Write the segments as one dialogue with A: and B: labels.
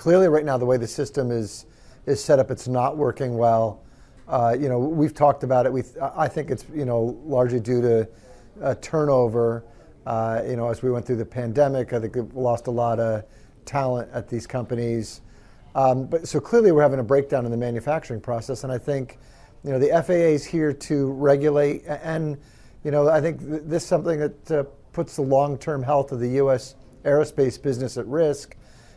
A: clearly right now the way the system is set up, it's not working well. We've talked about it. I think it's largely due to turnover. As we went through the pandemic, I think we've lost a lot of talent at these companies. But so clearly we're having a breakdown in the manufacturing process, and I think the FAA is here to regulate, and I think this is something that puts the long-term health of the U.S. aerospace business at risk,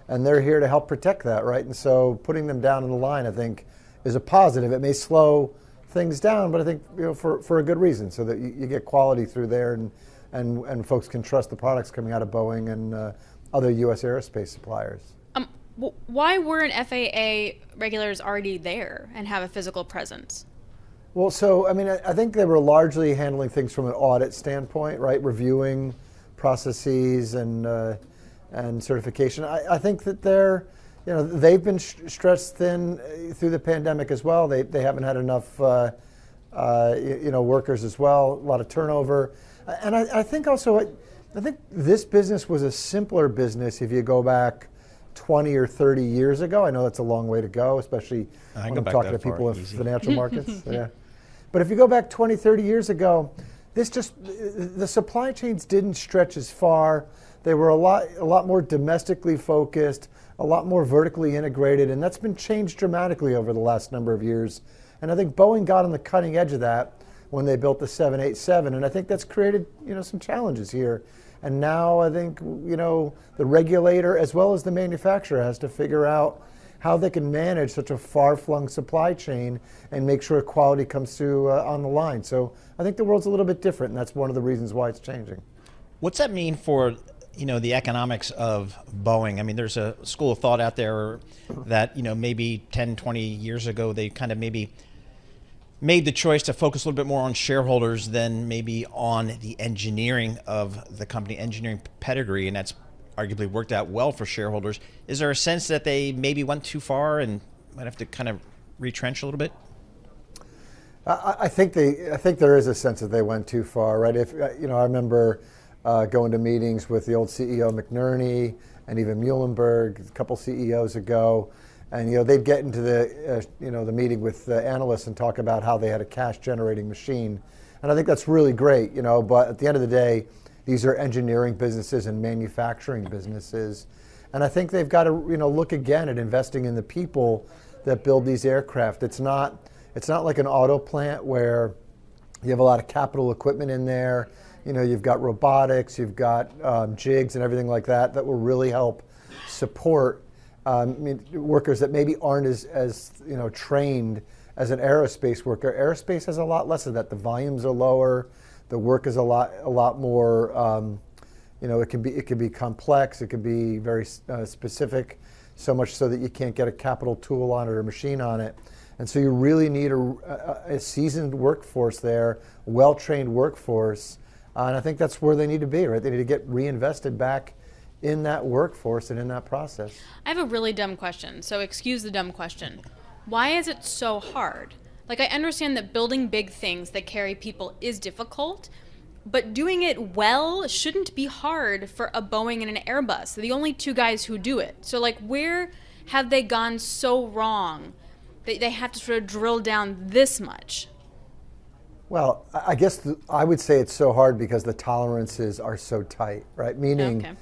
A: and they're here to help protect that, right? And so putting them down in the line, I think, is a positive. It may slow things down, but I think for a good reason, so that you get quality through there, and folks can trust the products coming out of Boeing and other U.S. aerospace suppliers.
B: Why weren't FAA regulators already there and have a physical presence?
A: Well, so, I think they were largely handling things from an audit standpoint, right? Reviewing processes and certification. I think that they've been stretched thin through the pandemic as well. They haven't had enough, workers as well, a lot of turnover. And I think also, I think this business was a simpler business if you go back 20 or 30 years ago. I know that's a long way to go, especially when I'm talking to people in financial markets. Yeah. But if you go back 20, 30 years ago, the supply chains didn't stretch as far. They were a lot more domestically focused, a lot more vertically integrated, and that's been changed dramatically over the last number of years. And I think Boeing got on the cutting edge of that when they built the 787, and I think that's created some challenges here. And now I think the regulator as well as the manufacturer has to figure out how they can manage such a far-flung supply chain and make sure quality comes through on the line. So I think the world's a little bit different, and that's one of the reasons why it's changing.
C: What's that mean for the economics of Boeing? There's a school of thought out there that maybe 10, 20 years ago they kind of maybe made the choice to focus a little bit more on shareholders than maybe on the engineering of the company, engineering pedigree, and that's arguably worked out well for shareholders. Is there a sense that they maybe went too far and might have to kind of retrench a little bit?
A: I think there is a sense that they went too far, right? I remember going to meetings with the old CEO McNerney and even Muhlenberg a couple CEOs ago, and they'd get into the meeting with the analysts and talk about how they had a cash generating machine, and I think that's really great, But at the end of the day, these are engineering businesses and manufacturing businesses, and I think they've got to look again at investing in the people that build these aircraft. It's not like an auto plant where you have a lot of capital equipment in there. You've got robotics, you've got jigs and everything like that will really help support workers that maybe aren't as trained as an aerospace worker. Aerospace has a lot less of that. The volumes are lower. The work is a lot more. It can be complex. It can be very specific. So much so that you can't get a capital tool on it or a machine on it. And so you really need a seasoned workforce there, a well-trained workforce. And I think that's where they need to be, right? They need to get reinvested back in that workforce and in that process.
B: I have a really dumb question, so excuse the dumb question. Why is it so hard? I understand that building big things that carry people is difficult, but doing it well shouldn't be hard for a Boeing and an Airbus. They're the only two guys who do it. So where have they gone so wrong that they have to sort of drill down this much?
A: Well, I guess I would say it's so hard because the tolerances are so tight, right? Meaning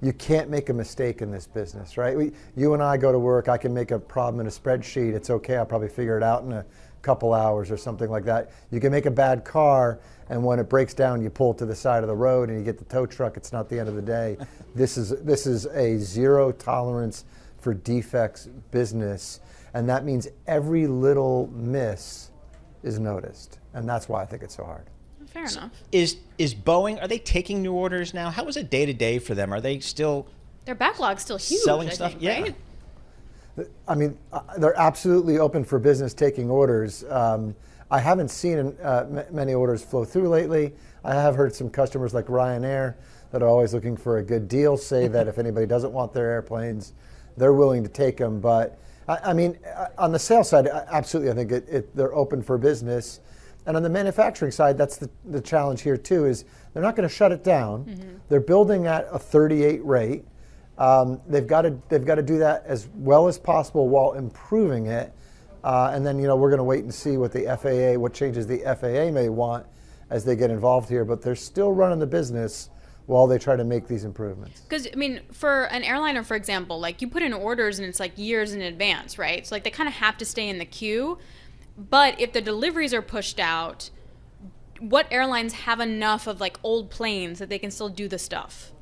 A: you can't make a mistake in this business, right? You and I go to work, I can make a problem in a spreadsheet. It's okay, I'll probably figure it out in a couple hours or something like that. You can make a bad car, and when it breaks down, you pull it to the side of the road and you get the tow truck. It's not the end of the day. This is a zero tolerance for defects business, and that means every little miss is noticed, and that's why I think it's so hard.
B: Fair enough.
C: Is Boeing, are they taking new orders now? How is it day to day for them? Are they still
B: their backlog's still huge?
C: Selling stuff,
B: right?
A: They're absolutely open for business taking orders. I haven't seen many orders flow through lately. I have heard some customers like Ryanair that are always looking for a good deal say that if anybody doesn't want their airplanes, they're willing to take them. But on the sales side, absolutely, I think they're open for business. And on the manufacturing side, that's the challenge here too, is they're not going to shut it down. Mm-hmm. They're building at a 38 rate. They've got to do that as well as possible while improving it. And then, we're going to wait and see what what changes the FAA may want as they get involved here. But they're still running the business while they try to make these improvements.
B: Because, for an airliner, for example, like you put in orders and it's like years in advance, right? So like they kind of have to stay in the queue. But if the deliveries are pushed out, what airlines have enough of like old planes that they can still do the stuff?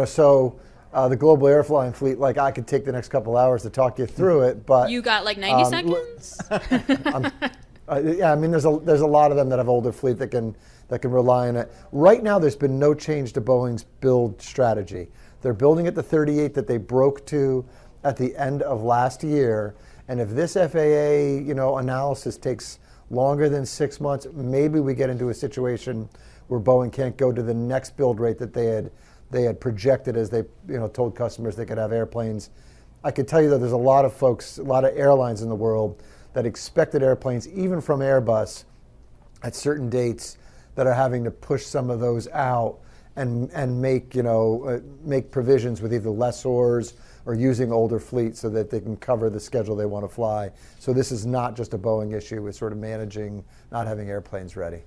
A: So the global airline fleet, like I could take the next couple hours to talk you through it, but
B: you got like 90 seconds?
A: There's a lot of them that have older fleet that can rely on it. Right now, there's been no change to Boeing's build strategy. They're building at the 38 that they broke to at the end of last year, and if this FAA analysis takes longer than 6 months, maybe we get into a situation where Boeing can't go to the next build rate that they had projected as they told customers they could have airplanes. I could tell you that there's a lot of folks, a lot of airlines in the world that expected airplanes, even from Airbus, at certain dates, that are having to push some of those out and make provisions with either lessors or using older fleets so that they can cover the schedule they want to fly. So this is not just a Boeing issue; it's sort of managing not having airplanes ready.